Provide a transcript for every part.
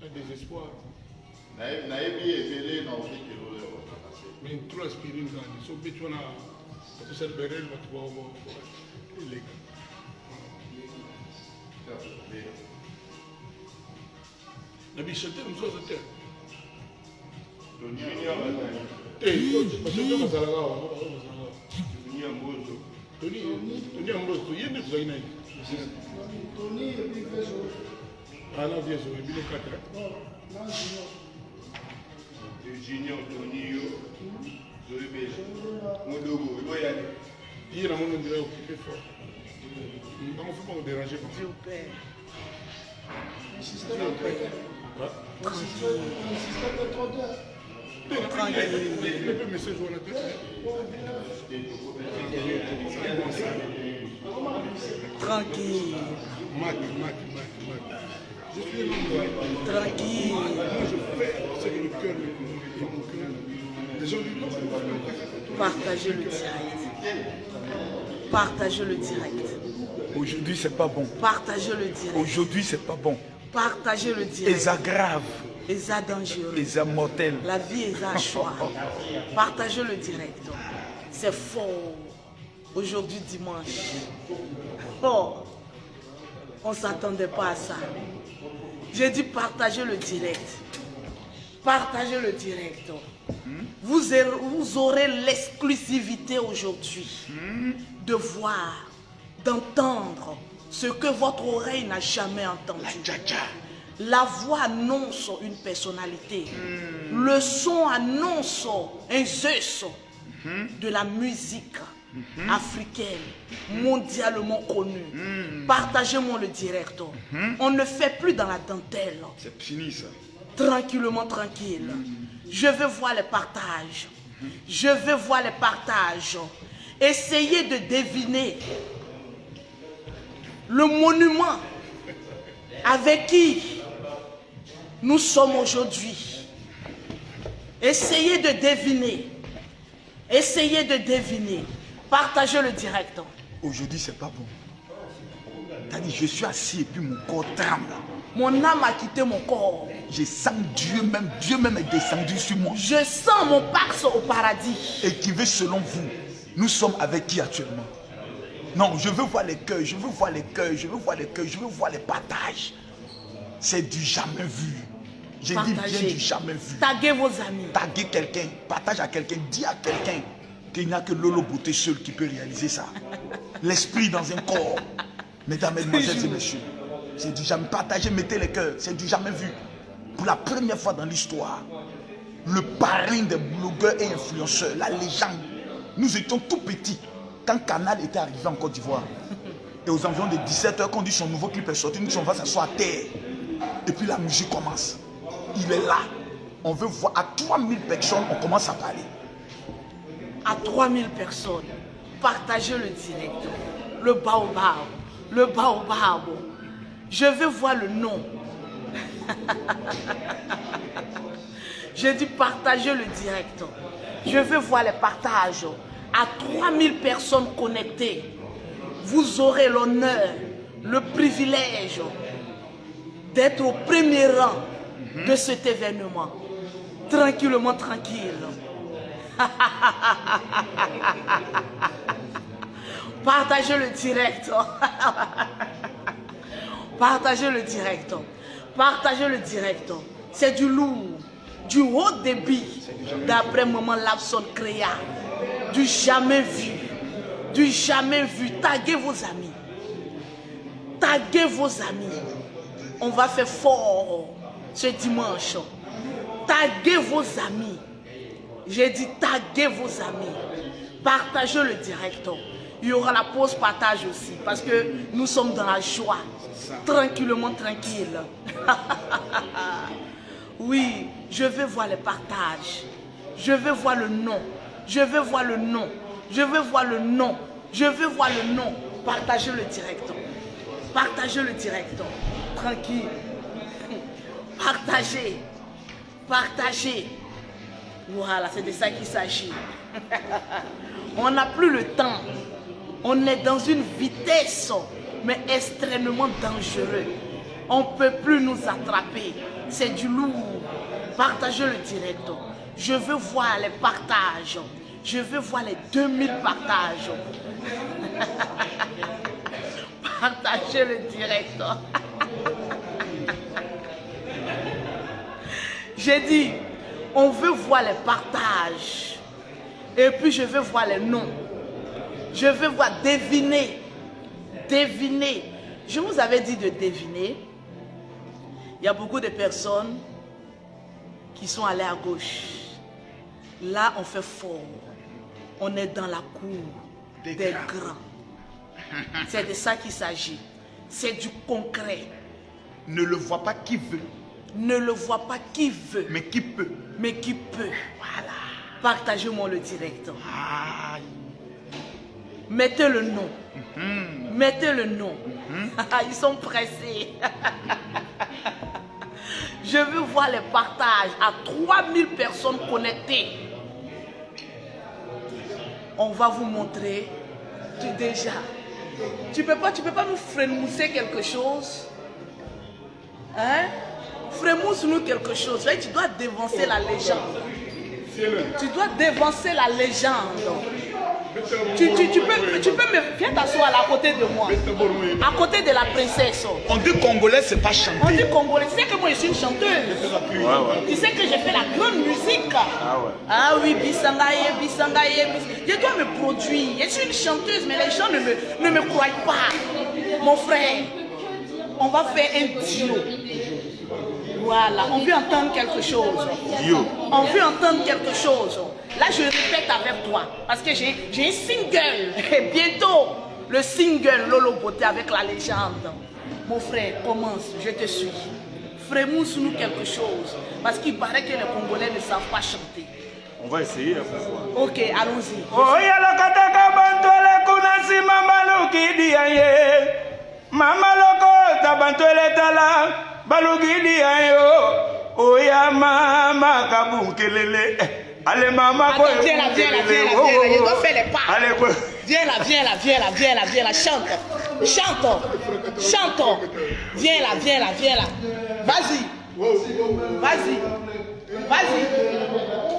Un désespoir. Mais trop aspirine, so bitchona, to ser berel, but illegal. Nabi Shante, nous sommes à terre. Tony Ambrose, tu y es de Zaina. Tony et puis Vezo. Ah non, Vezo, et puis le 4. Non, Junior, Tony, Zoé Béja, Modogo, il doit y aller. Hier, on a déjà occupé fort. On ne faut pas me déranger. Dieu Père. un système de traité. Un système de traité. Le message on a tête. Tranquille. Mac. Je suis un homme. Tranquille. Moi, je fais ce que le cœur et mon cœur. Les gens du temps, Partagez le direct. Partagez le direct. Aujourd'hui, c'est pas bon. Partagez le direct. Aujourd'hui, c'est pas bon. Partagez le direct. Et ça grave. Et ça dangereux. Et ça mortel. La vie est un choix. Partagez le direct. C'est fort. Aujourd'hui, dimanche. Oh, on ne s'attendait pas à ça. J'ai dit partagez le direct. Partagez le direct. Vous aurez l'exclusivité aujourd'hui de voir, d'entendre ce que votre oreille n'a jamais entendu. La voix annonce une personnalité. Le son annonce un Zeus de la musique africaine, mondialement connue. Partagez-moi le direct. On ne fait plus dans la dentelle. C'est fini ça. Tranquillement, tranquille. Je veux voir les partages. Je veux voir les partages. Essayez de deviner le monument avec qui nous sommes aujourd'hui. Essayez de deviner. Essayez de deviner. Partagez le direct. Aujourd'hui, c'est pas bon. T'as dit, je suis assis et puis mon corps tremble. Mon âme a quitté mon corps. Je sens Dieu même est descendu sur moi. Je sens mon pax au paradis. Et qui veut selon vous, nous sommes avec qui actuellement? Non, je veux voir les cœurs, je veux voir les cœurs, je veux voir les cœurs, je veux voir les partages. C'est du jamais vu. J'ai dit bien du jamais vu. Taguez vos amis. Taguez quelqu'un, partage à quelqu'un, dis à quelqu'un qu'il n'y a que Lolo Beauté seul qui peut réaliser ça. L'esprit dans un corps. Mesdames, mesdemoiselles et messieurs, c'est du jamais partagé, mettez les cœurs, c'est du jamais vu. Pour la première fois dans l'histoire, le parrain des blogueurs et influenceurs, la légende, nous étions tout petits quand Canal était arrivé en Côte d'Ivoire. Et aux environs de 17h, quand on dit son nouveau clip est sorti, nous sommes va s'asseoir à terre. Et puis la musique commence. Il est là. On veut voir à 3000 personnes, on commence à parler. À 3000 personnes, partagez le direct. Le baobab. Le baobab. Je veux voir le nom. J'ai dit partagez le direct. Je veux voir les partages. À 3000 personnes connectées, vous aurez l'honneur, le privilège d'être au premier rang de cet événement. Tranquillement, tranquille. Partagez le direct. Partagez le direct. Partagez le direct. C'est du lourd, du haut débit, d'après Maman Lapson Créa. Du jamais vu. Du jamais vu. Taguez vos amis. Taguez vos amis. On va faire fort ce dimanche. Taguez vos amis. J'ai dit taguez vos amis. Partagez le direct. Il y aura la pause partage aussi. Parce que nous sommes dans la joie. Tranquillement, tranquille. Oui, je veux voir les partages. Je veux voir le nom. Je veux voir le nom. Je veux voir le nom. Je veux voir le nom. Partagez le direct. Partagez le direct. Tranquille. Partagez. Partagez. Voilà, c'est de ça qu'il s'agit. On n'a plus le temps. On est dans une vitesse, mais extrêmement dangereuse. On ne peut plus nous attraper. C'est du lourd. Partagez le direct. Je veux voir les partages. Je veux voir les 2000 partages. Partagez le direct. J'ai dit, on veut voir les partages. Et puis je veux voir les noms. Je veux voir deviner. Deviner. Je vous avais dit de deviner. Il y a beaucoup de personnes qui sont allées à gauche. Là, on fait fort. On est dans la cour des grands. C'est de ça qu'il s'agit. C'est du concret. Ne le voit pas qui veut. Ne le voit pas qui veut. Mais qui peut. Mais qui peut. Voilà. Partagez-moi le direct. Aïe. Mettez le nom. Mettez le nom. Ils sont pressés. Je veux voir les partages à 3000 personnes connectées. On va vous montrer déjà. Tu peux pas nous frémousser quelque chose? Hein? Frémousse-nous quelque chose. Tu dois dévancer la légende. Tu dois dévancer la légende. Tu peux me... Viens t'asseoir à côté de moi. À côté de la princesse. On dit congolais, c'est pas chanter. On dit congolais. Tu sais que moi je suis une chanteuse. Tu sais que j'ai fait la grande musique. Ah oui, Bisangaye, Bisangaye. Je dois me produire. Je suis une chanteuse, mais les gens ne me croient pas. Mon frère, on va faire un duo. Voilà, on veut entendre quelque chose. On veut entendre quelque chose. Là, je répète avec toi. Parce que j'ai un single. Et bientôt, le single Lolo Beauté avec la légende. Mon frère, commence, je te suis. Frémousse-nous quelque chose. Parce qu'il paraît que les Congolais ne savent pas chanter. On va essayer à ce soir. Ok, allons-y. Oh, y'a kataka bantole kunasi mamaluki diaye. Mamaloko tabantole tala. Balugidi ayo, oya mama kabunkelele. Allez maman, attends, viens là, je dois faire les pas. Allez, viens là, chante, viens là. Vas-y.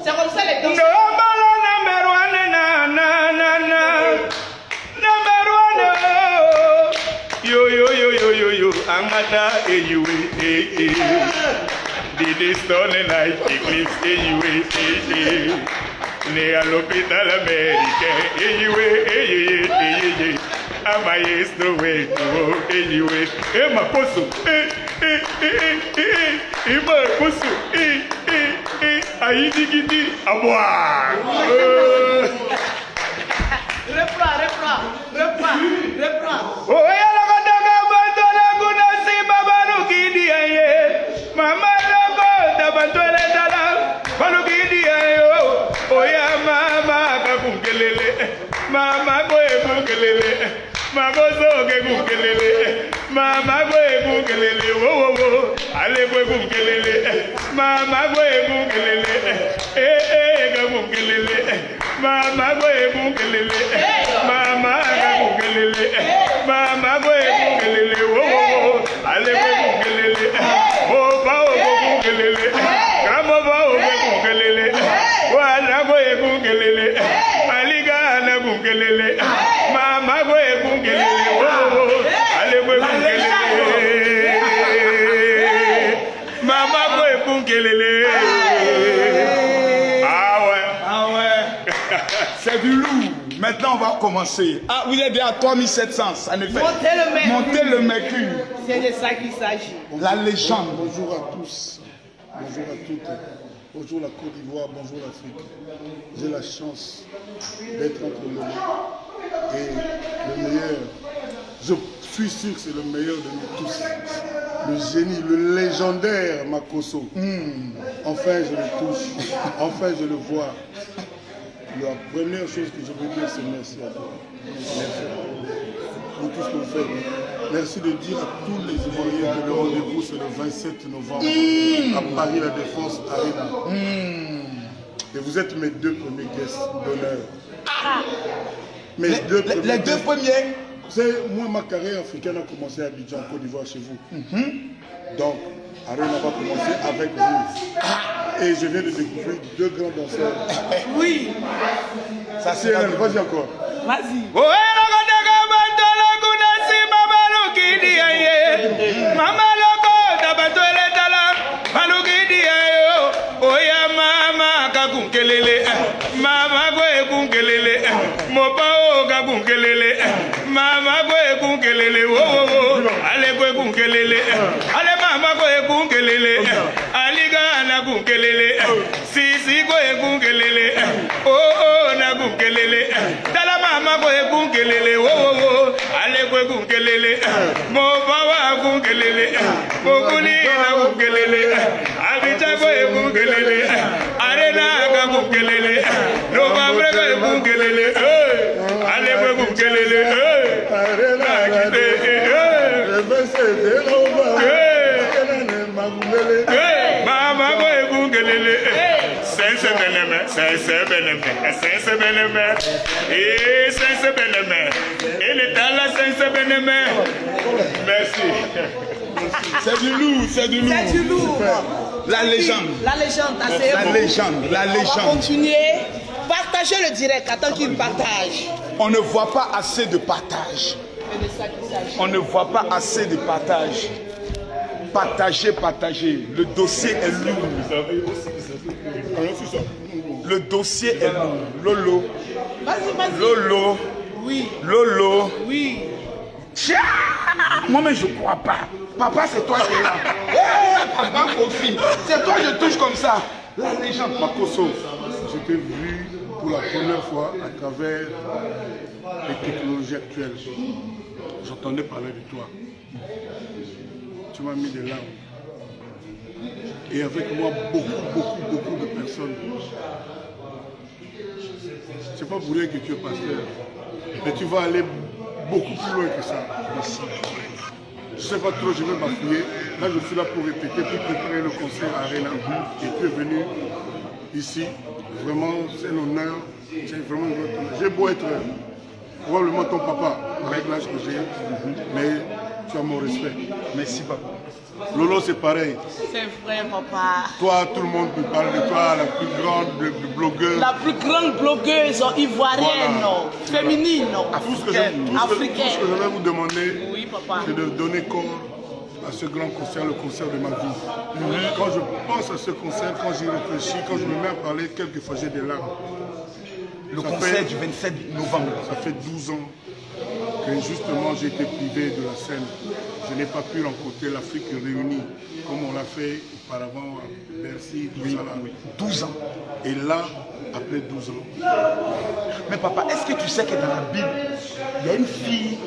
C'est comme ça les danses. Number one, Yo, Amata, you, Did stone night, eclipse, Nea l'hôpital américain, Amaye, no way, ma posso, ma posso, Aïdigidi, à boire. Reprends. Oh, Mama logo tabantole dala balugidi ayo oya mama kakungelele mama boy kungelele mama zoge kungelele mama boy kungelele wo ale boy kungelele mama boy kungelele kakungelele mama boy kungelele mama kakungelele mama boy kungelele wo ale boy kungelele C'est du lourd. Maintenant, on va commencer. Ah, vous êtes bien à 3700. Ça ne fait. Montez le mercure. C'est de ça qu'il s'agit. La légende. Bonjour à tous. Bonjour à toutes. Bonjour la Côte d'Ivoire. Bonjour l'Afrique. J'ai la chance d'être entre le meilleur. Et le meilleur, je suis sûr que c'est le meilleur de nous tous. Le génie, le légendaire Makosso. Enfin, je le touche. Enfin, je le vois. La première chose que je veux dire, c'est merci à toi. Merci pour tout ce que vous faites. Merci de dire à tous les Ivoiriens que le rendez-vous, c'est le 27 novembre à Paris, la Défense Arena. Et vous êtes mes deux premiers guests d'honneur. Les deux premiers moi, ma carrière africaine a commencé à Abidjan, Côte d'Ivoire, chez vous. Donc, Arena va commencer avec vous. Et je viens de découvrir 2 grands danseurs. Oui. Ça, c'est vas-y encore. Vas-y. Mama go kunkelele, mopa ga kunkelele, mama go kunkelele, wo ale go kunkelele, ale mama go kunkelele, aliga na kunkelele, sisi go kunkelele, na kunkelele, dala mama go kunkelele, wo ale go kunkelele, mopa wa kunkelele, mokuli na kunkelele, abita go kunkelele, arena ga kunkelele. No mabre go kungelele, ale go kungelele, mama go kungelele, sense beneme, il est dans la sense beneme. Merci. C'est du lourd, c'est du lourd. C'est du lourd. La légende. La légende, asseyez-vous. La légende, la On va légende. continuer. Partagez le direct. Attends qu'il partage. On ne voit pas assez de partage. On ne voit pas assez de partage. Partagez, partagez. Le dossier est lourd. Le dossier est lourd. Lolo. Vas-y, vas-y. Lolo. Oui. Lolo. Oui. Tiens, moi-même je ne crois pas. Papa, c'est toi qui es là. Papa, Kofi, c'est toi que je touche comme ça. La légende. Makoso, je t'ai vu pour la première fois à travers les technologies actuelles. J'entendais parler de toi. Tu m'as mis des larmes. Et avec moi, beaucoup de personnes. C'est pas pour rien que tu es pasteur. Mais tu vas aller beaucoup plus loin que ça. Merci. Je ne sais pas trop, je vais m'appuyer. Là, je suis là pour répéter, pour préparer le concert à Arena. Et tu es venu ici. Vraiment, c'est un honneur. C'est vraiment un grand honneur. J'ai beau être probablement ton papa, avec l'âge que j'ai, mais tu as mon respect. Merci, papa. Lolo, c'est pareil. C'est vrai, papa. Toi, tout le monde me parle de toi, la plus grande blogueuse. La plus grande blogueuse ivoirienne, Voilà. féminine, Tout ce que je vais vous demander, Oui, papa. c'est de donner corps à ce grand concert, le concert de ma vie. Quand je pense à ce concert, quand j'y réfléchis, quand je me mets à parler, quelquefois j'ai des larmes. Le Ça concert fait- du 27 novembre. Ça fait 12 ans que justement j'ai été privé de la scène. Je n'ai pas pu rencontrer l'Afrique réunie comme on l'a fait auparavant à Bercy, tout ça là. 12 ans. Et là, après 12 ans, Mais papa, est-ce que tu sais que dans la Bible, il y a une fille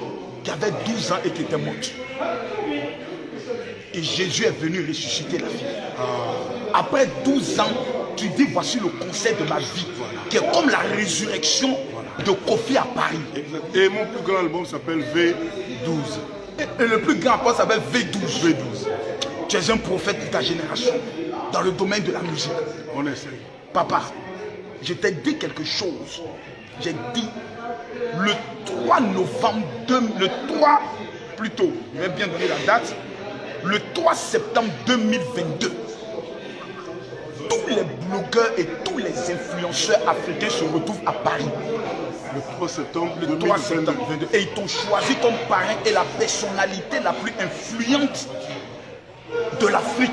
qui avait 12 ans et qui était morte. Et Jésus est venu ressusciter la fille. Après 12 ans, tu dis voici le concert de ma vie, qui est comme la résurrection de Kofi à Paris. et mon plus grand album s'appelle V12. Et le plus grand apôtre s'appelle V12. Tu es un prophète de ta génération dans le domaine de la musique. On essaie. Papa, je t'ai dit quelque chose. J'ai dit le 3 novembre, le 3 plutôt, je vais bien donner la date, le 3 septembre 2022, tous les blogueurs et tous les influenceurs africains se retrouvent à Paris. Le 3 septembre Le 3 2022. septembre 2022. Et ils t'ont choisi comme parrain et la personnalité la plus influente de l'Afrique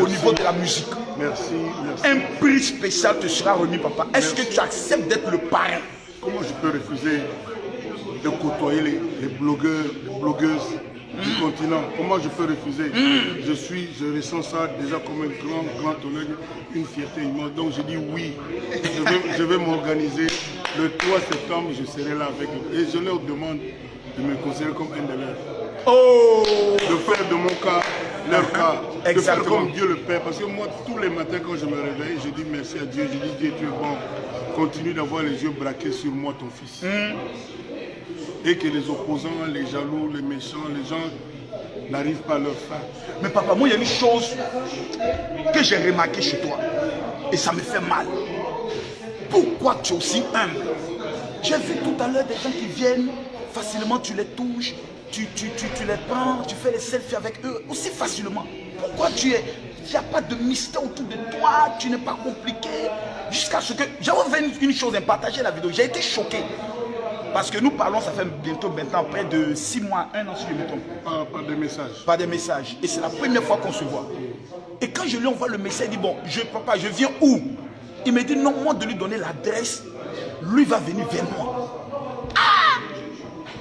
au niveau de la musique. Merci, merci. Un prix spécial te sera remis, papa. Est-ce que tu acceptes d'être le parrain? Comment je peux refuser de côtoyer les blogueurs, les blogueuses du continent? Comment je peux refuser? Je ressens ça déjà comme un grand honneur, une fierté immense. Donc je dis oui, je vais m'organiser. Le 3 septembre, je serai là avec eux. Et je leur demande de me considérer comme un de leurs. Oh! De faire de mon cas leur cas. De faire Exactement. comme Dieu le Père. Parce que moi, tous les matins, quand je me réveille, je dis merci à Dieu. Je dis Dieu, tu es bon. Continue d'avoir les yeux braqués sur moi, ton fils. Et que les opposants, les jaloux, les méchants, les gens n'arrivent pas à leur fin. Mais papa, moi, il y a une chose que j'ai remarqué chez toi. Et ça me fait mal. Pourquoi tu es aussi humble? J'ai vu tout à l'heure des gens qui viennent facilement tu les touches, tu les prends, tu fais les selfies avec eux aussi facilement. Pourquoi il n'y a pas de mystère autour de toi, tu n'es pas compliqué. Jusqu'à ce que... J'avais une chose à partager la vidéo, j'ai été choqué. Parce que nous parlons, ça fait bientôt maintenant près de 6 mois, 1 an si je me trompe. Pas des messages. Pas des messages. Et c'est la première fois qu'on se voit. Et quand je lui envoie le message, il dit, bon, papa, je viens où? Il me dit, non, moi de lui donner l'adresse, lui va venir vers moi. Ah!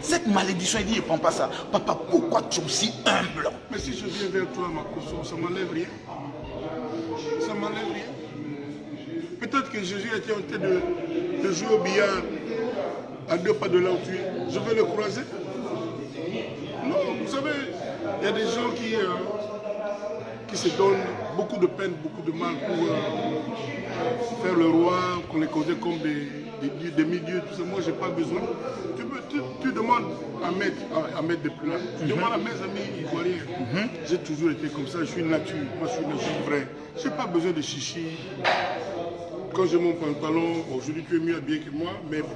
Cette malédiction, il dit, il ne prend pas ça. Papa, pourquoi tu es aussi humble? Mais si je viens vers toi, Makoso, ça ne m'enlève rien. Ça ne m'enlève rien. Peut-être que Jésus était en train de jouer au billard à 2 pas de là où tu es. Je vais le croiser. Non, vous savez, il y a des gens qui se donnent beaucoup de peine, beaucoup de mal pour faire le roi, qu'on les connaît comme des demi-dieux, tout ça. Moi, je n'ai pas besoin. Tu demandes à mettre des plats. Tu demandes à mes amis ivoiriens. J'ai toujours été comme ça, je suis nature. Moi, je suis nature vraie. Je n'ai pas besoin de chichi. Quand j'ai mon pantalon, aujourd'hui tu es mieux habillé que moi, mais bon.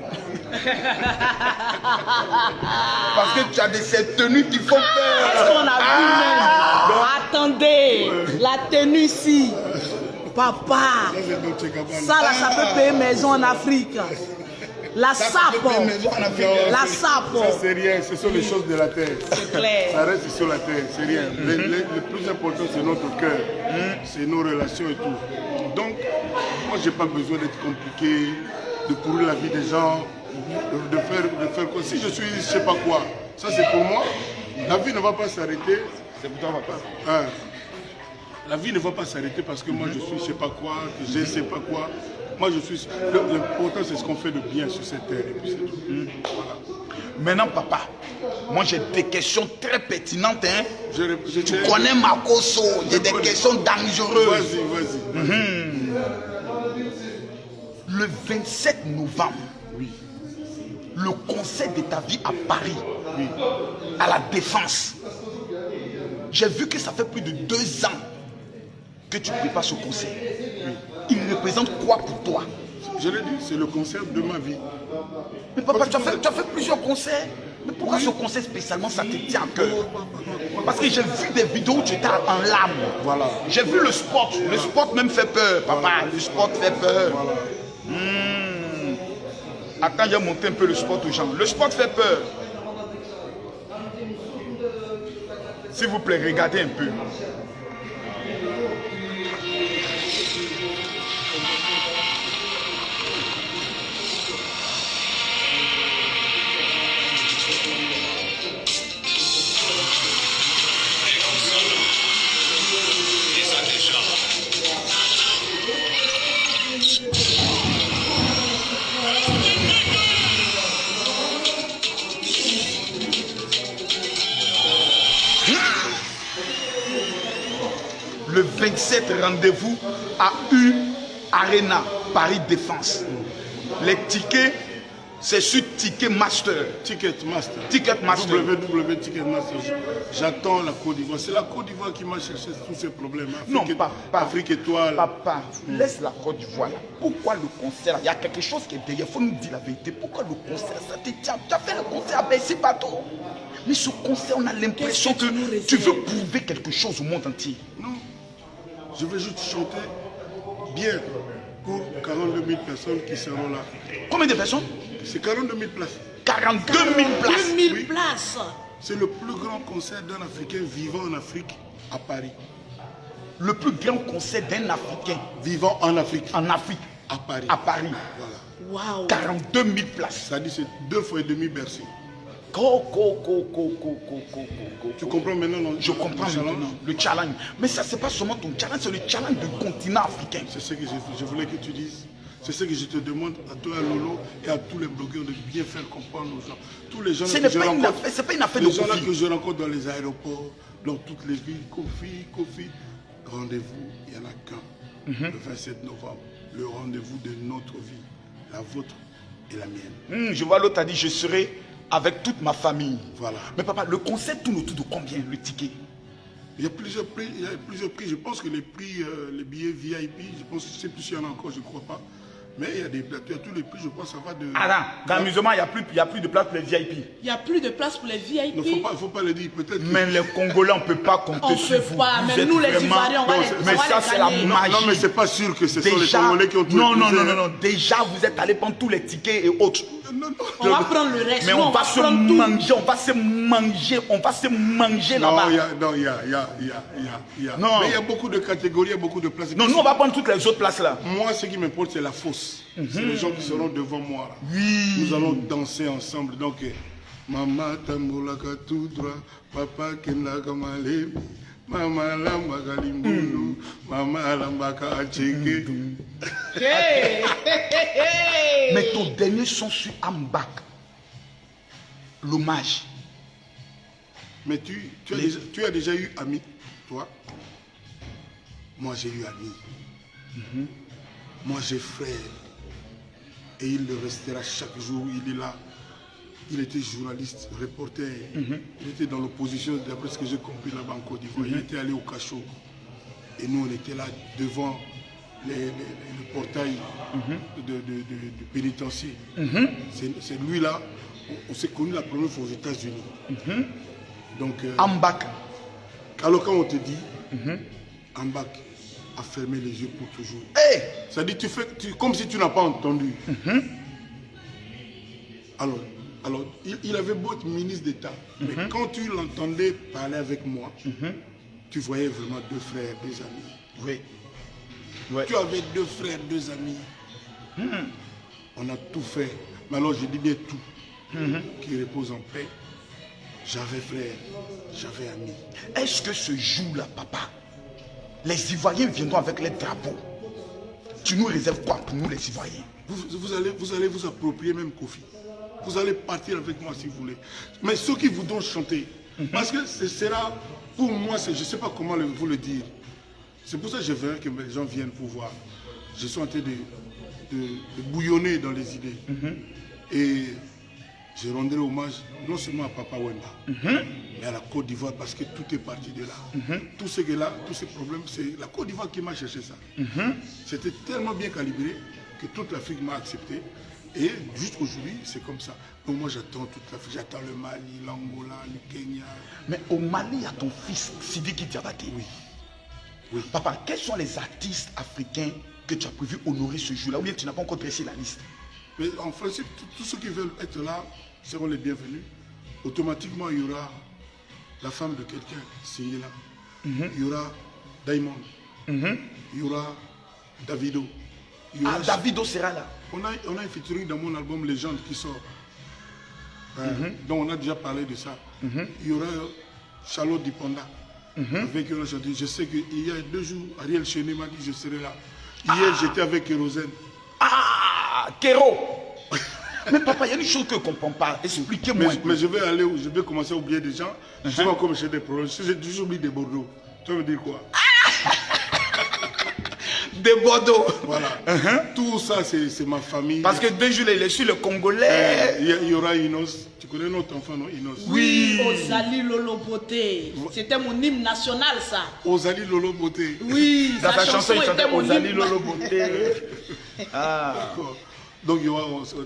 Parce que tu as ces tenues qui font peur. Qu'est-ce qu'on a vu même? Attendez, la tenue ici. Papa, ça là, ça peut payer maison en Afrique. La sape. La sape. Ça c'est rien, ce sont les choses de la terre. C'est clair. Ça reste sur la terre, c'est rien. Le plus important c'est notre cœur, c'est nos relations et tout. Donc, moi j'ai pas besoin d'être compliqué, de pourrir la vie des gens, de faire quoi. Si je suis je sais pas quoi, ça c'est pour moi. La vie ne va pas s'arrêter. C'est pour toi papa. La vie ne va pas s'arrêter parce que moi je suis je sais pas quoi, que je sais pas quoi. Moi je suis. L'important c'est ce qu'on fait de bien sur cette terre et puis c'est tout. Voilà. Maintenant papa, moi j'ai des questions très pertinentes. Hein. Tu connais Makoso, j'ai des questions dangereuses. Vas-y. Le 27 novembre, oui, le concert de ta vie à Paris, oui, à la Défense. J'ai vu que ça fait plus de 2 ans que tu prépares ce concert. Oui. Il représente quoi pour toi? Je l'ai dit, c'est le concert de ma vie. Mais papa, tu as fait plusieurs concerts. Mais pourquoi ce concert spécialement, ça te tient à cœur? Parce que j'ai vu des vidéos où tu étais en larmes. Voilà. J'ai vu le sport. Le sport même fait peur, papa. Voilà. Le sport fait peur. Voilà. Attends, j'ai monté un peu le sport aux gens. Le sport fait peur. S'il vous plaît, regardez un peu. Le 27 rendez-vous à U Arena, Paris Défense. Les tickets, c'est sur Ticketmaster. Ticketmaster. www.ticketmaster. J'attends la Côte d'Ivoire. C'est la Côte d'Ivoire qui m'a cherché tous ces problèmes. Non, papa. Afrique étoile. Papa, laisse la Côte d'Ivoire là. Pourquoi le concert? Il y a quelque chose qui est derrière. Il faut nous dire la vérité. Pourquoi le concert? Ça te tient. Tu as fait le concert à Bercy Bateau. Mais ce concert, on a l'impression que tu veux prouver quelque chose au monde entier. Non. Je veux juste chanter bien pour 42 000 personnes qui seront là. Combien de personnes? C'est 42 000 places. 42 000 places. 42 000 places. C'est le plus grand concert d'un Africain vivant en Afrique à Paris. Le plus grand concert d'un Africain vivant en Afrique. En Afrique. À Paris. À Paris. Voilà. Wow. 42 000 places. Ça dit c'est 2 fois et demi Bercy. Tu comprends maintenant? Je comprends maintenant le challenge. Mais ça, c'est pas seulement ton challenge, c'est le challenge du continent africain. C'est ce que je voulais que tu dises. C'est ce que je te demande à toi, à Lolo, et à tous les blogueurs de bien faire comprendre aux gens. Tous les gens ce n'est pas une affaire de les gens là que je rencontre dans les aéroports, dans toutes les villes, Kofi, rendez-vous, il n'y en a qu'un. Le 27 novembre, le rendez-vous de notre vie, la vôtre et la mienne. Je vois l'autre a dit, je serai avec toute ma famille. Voilà. Mais papa, le concert tourne autour de combien, le ticket? Il y a plusieurs prix. Je pense que les prix, les billets VIP, je ne sais plus s'il y en a encore, je ne crois pas. Mais il y a des plateaux, tous les prix, je crois, ça va de... Attends, dans l'amusement, il n'y a plus de place pour les VIP. Il n'y a plus de place pour les VIP. Il ne faut pas le dire, peut-être. Mais les Congolais, on ne peut pas compter sur vous. On ne peut pas, Vous mais êtes nous les vraiment- Ivoiriens, on va les Mais ça, c'est la magie. Non, mais c'est pas sûr que ce sont les Déjà, Congolais qui ont tout non, épousé, non. Déjà, vous êtes allés prendre tous les tickets et autres. On va prendre le reste. Mais Nous, on va se prendre tout. manger, on va se manger là-bas. Non, il y a. Non. Mais il y a beaucoup de catégories, il y a beaucoup de places. Non, nous, on va prendre toutes les autres places là. Moi, ce qui m'importe, c'est la fosse. C'est les gens qui seront devant moi. Là. Oui. Nous allons danser ensemble. Donc, Maman tambolaka tout droit, Papa kenaka malé, Maman lambaka limbunu, Maman lambaka acheke. Mais ton dernier son sur Ambak, l'hommage. Mais tu as déjà eu ami, toi? Moi, j'ai eu ami. Moi, j'ai frère. Et il le restera chaque jour. Il est là. Il était journaliste, reporter. Il était dans l'opposition, d'après ce que j'ai compris là-bas en Côte d'Ivoire. Il était allé au cachot. Et nous, on était là devant le portail de pénitencier. C'est lui là. On s'est connu la première fois aux États-Unis. Donc, Ambak. alors quand on te dit, Ambak a fermé les yeux pour toujours. Hey! Ça dit, tu fais comme si tu n'as pas entendu. Alors il avait beau être ministre d'État, mais quand tu l'entendais parler avec moi, tu voyais vraiment deux frères, deux amis. Oui. Ouais. Tu avais deux frères, deux amis. On a tout fait. Mais alors je dis bien tout. Qui repose en paix. J'avais frère, j'avais ami. Est-ce que ce jour-là, papa, les Ivoiriens viendront avec les drapeaux? Tu nous réserves quoi pour nous les Ivoiriens? Vous allez vous approprier même Kofi. Vous allez partir avec moi si vous voulez. Mais ceux qui voudront chanter, parce que ce sera, pour moi, je ne sais pas comment vous le dire. C'est pour ça que je veux que les gens viennent pour voir. Je suis en train de bouillonner dans les idées. Et je rendrai hommage non seulement à Papa Wemba, mais à la Côte d'Ivoire parce que tout est parti de là. Tout ce qui est là, tous ces problèmes, c'est la Côte d'Ivoire qui m'a cherché ça. C'était tellement bien calibré que toute l'Afrique m'a accepté. Et jusqu'aujourd'hui, c'est comme ça. Donc moi, j'attends toute l'Afrique. J'attends le Mali, l'Angola, le Kenya. Mais au Mali, il y a ton fils, Sidiki Diabaté. Oui. Papa, quels sont les artistes africains que tu as prévu honorer ce jour-là? Ou bien tu n'as pas encore dressé la liste? Mais en principe, tous ceux qui veulent être là seront les bienvenus. Automatiquement, il y aura la femme de quelqu'un, c'est là. Il y aura Diamond. Il y aura Davido. Davido sera là. On a un featuring dans mon album Légende qui sort. Donc on a déjà parlé de ça. Il y aura Charlotte Dipanda. Avec qui on a chanté. Je sais qu'il y a 2 jours, Ariel Chené m'a dit je serai là. Hier, j'étais avec Kérosène. Ah, Kéro. Mais papa, il y a une chose que je ne comprends pas. Expliquez-moi. Mais je vais commencer à oublier des gens. Je vais encore me chercher des problèmes. Si j'ai oublié des Bordeaux, tu vas me dire quoi? Des Bordeaux. Voilà. Tout ça, c'est ma famille. Parce que 2 jours, il est sur le Congolais. Il y aura Inos. Tu connais notre enfant, non? Inos. Oui, Ozali Lolo Beauté. C'était mon hymne national, ça. Ozali Lolo Beauté. Oui, dans sa chanson, il chantait mon Ozali hymne. Lolo Beauté. D'accord. Donc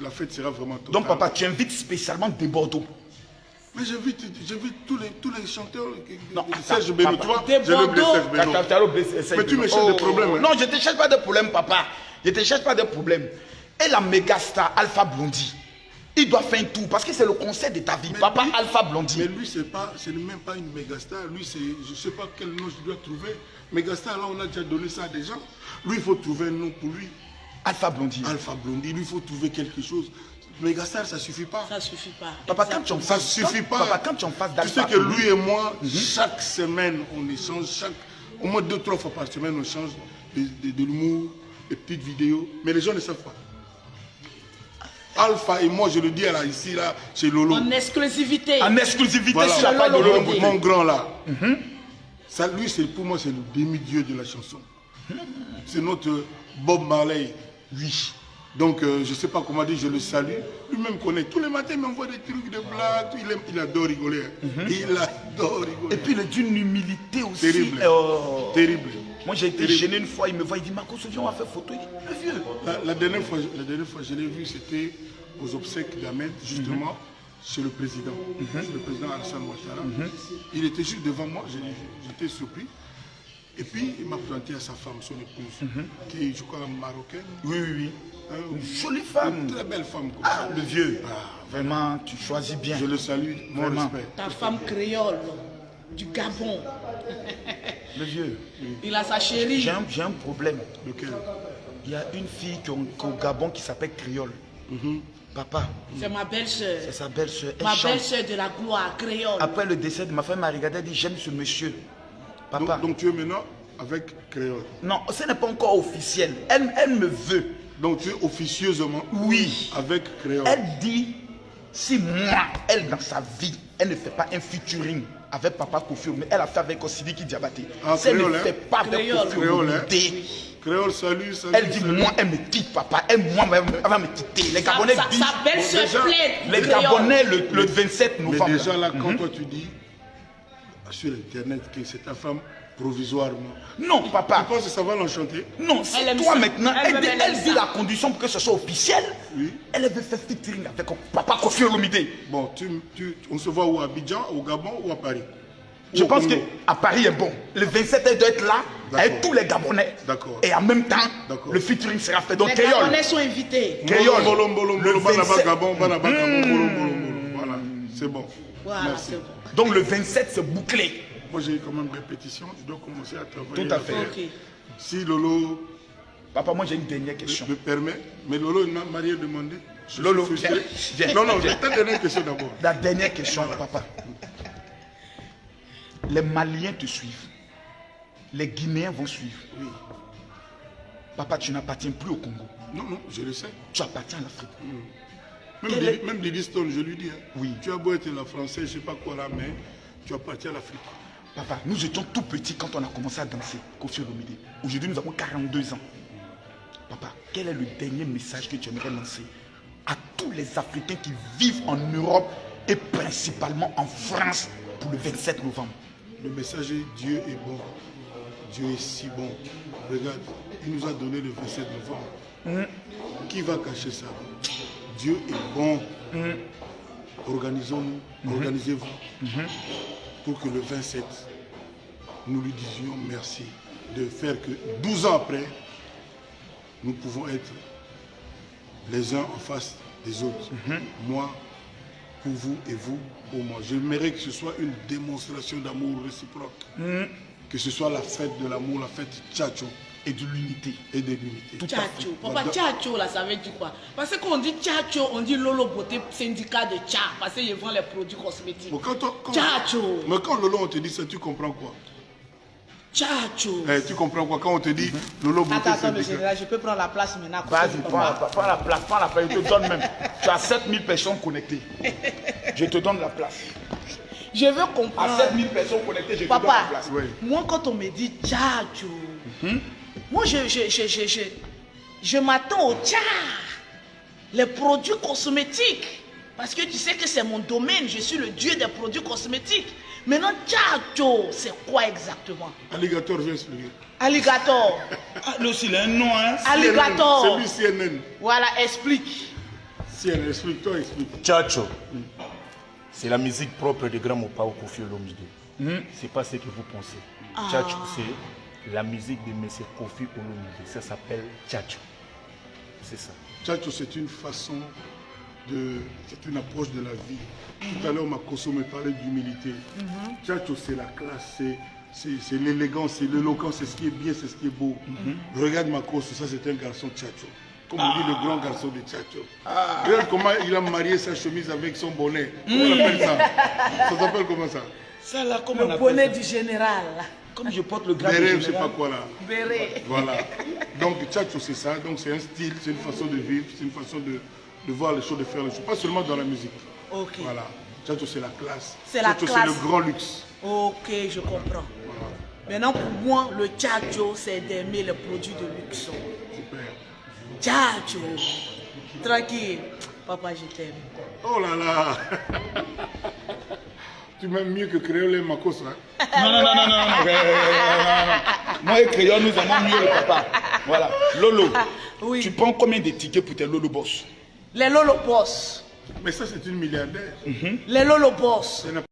la fête sera vraiment totale. Donc papa, tu invites spécialement des Bordeaux. Mais j'invite tous les chanteurs. Non, Serge Beno, tu vois? Des J'ai oublié Bordeaux. Serge Beno. Mais tu me cherches des problèmes. Hein? Non, je ne te cherche pas de problème, papa. Je ne te cherche pas de problème. Et la méga star Alpha Blondy, il doit faire un tour parce que c'est le concert de ta vie. Mais papa lui, Alpha Blondy. Mais lui, c'est même pas une méga star. Lui, je ne sais pas quel nom je dois trouver. Méga star, là, on a déjà donné ça à des gens. Lui, il faut trouver un nom pour lui. Alpha Blondy. Alpha Blondy, lui, il faut trouver quelque chose. Mégastar, ça ne suffit pas. Ça ne suffit pas. Papa, quand tu en Ça ne fasses, suffit pas. Papa, quand tu en fasses Tu sais que lui et moi, chaque semaine, on échange, au moins 2-3 fois par semaine, on échange de l'humour, des petites vidéos. Mais les gens ne savent pas. Alpha et moi, je le dis ici, là, chez Lolo. En exclusivité. En exclusivité Voilà. sur la page de Lolo Lolo Beauté. Mon grand là. Ça, lui, pour moi, c'est le demi-dieu de la chanson. C'est notre Bob Marley. Oui. Donc, je ne sais pas comment dire, je le salue. Lui-même connaît. Tous les matins, il m'envoie des trucs de blagues. Il adore rigoler. Il adore rigoler. Et puis il est d'une humilité aussi. Terrible. Terrible. Moi j'ai été gêné une fois, il me voit, il dit Marco, viens, on va faire photo. Il dit, le vieux. La dernière fois, je l'ai vu, c'était aux obsèques d'Ahmed, justement, chez le président. Chez le président Alassane Ouattara. Il était juste devant moi, j'étais surpris. Et puis, il m'a présenté à sa femme, son épouse, qui est, je crois, marocaine. Oui, oui, oui. Une jolie femme. Une très belle femme. Comme Ah, ça. le vieux. Vraiment, tu choisis bien. Je le salue, mon Vraiment. respect. Ta femme créole du Gabon. Le vieux. Il a sa chérie. J'ai un problème. Lequel? Il y a une fille qui est au Gabon qui s'appelle Créole. Papa, C'est ma belle-sœur. c'est sa belle-sœur. Elle Ma chante. belle-sœur de la gloire, créole. Après le décès de ma femme, elle m'a regardé et dit j'aime ce monsieur. Papa. Donc tu es maintenant avec Créole. Non, ce n'est pas encore officiel. Elle me veut. Donc tu es officieusement Oui. avec Créole. Elle dit si moi, elle dans sa vie, elle ne fait pas un featuring avec Papa Kofi Olomide, elle a fait avec Sidiki Diabaté. Ah, Si elle ne Créole, fait pas avec Créole. Kofi Créole, hein. Olomide, Créole, salut, salut. elle dit salut. moi, elle me quitte, papa. Elle va me quitter. Les Gabonais disent. Sa belle-sœur Déjà, plaide. Les créole. Gabonais le 27 Mais novembre. déjà là, quand toi tu dis sur Internet que c'est ta femme provisoirement, Non, tu papa. penses que ça va l'enchanter? Non, Elle c'est aime toi ça. maintenant. Elle Elle aime dit ça. la condition pour que ce soit officiel. Oui. Elle veut faire featuring avec Papa Kofi Olomide. Bon, on se voit où, à Abidjan, au Gabon ou à Paris? Je Ou au pense Congo? qu'à Paris est bon. Le 27, elle doit être là avec D'accord. tous les Gabonais. D'accord. Et en même temps, D'accord. le featuring sera fait. Donc, Les Créole. Gabonais sont invités. Créole. Le Banaba 27. Gabon, Banaba Gabon, Bolo, Bolo, Bolo. Voilà, c'est bon. Voilà, Merci. c'est bon. Donc, le 27, c'est bouclé. Moi j'ai quand même répétition, je dois commencer à travailler. Tout à fait. Ok. Si Lolo Papa, moi, j'ai une dernière question. me permet, mais Lolo m'a rien demandé. Je Lolo, suis frustré. viens, viens, Non, non, viens. je t'ai donné une question d'abord. La dernière question, papa. Les Maliens te suivent. Les Guinéens vont suivre. Oui. Papa, tu n'appartiens plus au Congo. Non, non, je le sais. Tu appartiens à l'Afrique. Même, est- même Didi Stone, je lui dis. Hein, Oui. Tu as beau être la française, je sais pas quoi là, mais tu appartiens à l'Afrique. Papa, nous étions tout petits quand on a commencé à danser, Kofi Olomide. Aujourd'hui, nous avons 42 ans. Papa, quel est le dernier message que tu aimerais lancer à tous les Africains qui vivent en Europe et principalement en France pour le 27 novembre? Le message est Dieu est bon. Dieu est si bon. Regarde, il nous a donné le 27 novembre. Qui va cacher ça? Dieu est bon. Organisons-nous, organisez-vous pour que le 27, nous lui disions merci de faire que 12 ans après, nous pouvons être les uns en face des autres. Moi, pour vous et vous pour moi. J'aimerais que ce soit une démonstration d'amour réciproque. Que ce soit la fête de l'amour, la fête Tchatcho Et de l'unité. et de l'unité. Tout à fait. Tchatcho. Papa, Tchatcho, là, ça veut dire quoi? Parce que quand on dit Tchatcho, on dit Lolo Beauté syndicat de Tcha. Parce qu'ils vendent les produits cosmétiques. Bon, Tchatcho. mais quand Lolo, on te dit ça, tu comprends quoi? Tchatcho. Tu comprends quoi? Quand on te dit Lolo Beauté, Attends, c'est mais général, je peux prendre la place maintenant. Vas-y, prends la place, je te donne même. Tu as 7000 personnes connectées. Je te donne la place. Je veux À comprendre. 7000 personnes connectées, je te donne la Papa, place. Oui. moi quand on me dit Tchatcho, moi je m'attends au tcha, les produits cosmétiques. Parce que tu sais que c'est mon domaine, je suis le dieu des produits cosmétiques. Maintenant, Tchatcho, c'est quoi exactement? Alligator, je vais expliquer. Alligator. Ah, lui aussi, il a un nom, hein. Alligator. C'est lui CNN. Voilà, explique. CNN, explique-toi, explique. Tchatcho, c'est la musique propre de Grand Mopao Kofi Olomide. C'est pas ce que vous pensez. Tchatcho, c'est la musique de M. Kofi Olomide. Ça s'appelle Tchatcho. C'est ça. Tchatcho, c'est une façon de... C'est une approche de la vie. Tout à l'heure, Makoso me parlait d'humilité. Tchatcho, c'est la classe, c'est l'élégance, c'est l'éloquence, c'est ce qui est bien, c'est ce qui est beau. Regarde Makoso, ça c'est un garçon Tchatcho. Comme on dit, le grand garçon de Tchatcho. Regarde comment il a marié sa chemise avec son bonnet. Comment on appelle ça? Ça s'appelle comment ça? Ça là, comment on Le appelle bonnet ça? du général. Comme je porte le grade de Béret, je sais général. pas quoi là. Béret. Voilà. Donc Tchatcho, c'est ça. Donc c'est un style, c'est une façon de vivre, c'est une façon de voir les choses, de faire les choses. Pas seulement dans la musique. Ok. Voilà. Tchatcho, c'est la classe. C'est la Tchatcho, classe. c'est le grand luxe. Ok, je comprends. Maintenant, pour moi, le Tchatcho, c'est d'aimer les produits de luxe. Super. Tchatcho. Tranquille. Papa, je t'aime. Oh là là. Tu m'aimes mieux que Créole et Makos, hein? Non. Moi et Créole, nous aimons mieux le papa. Voilà. Lolo, Oui. tu prends combien de tickets pour tes Lolo Boss? Les Lolo Boss. Mais ça, c'est une milliardaire. Les Lolo Boss. Elle n'a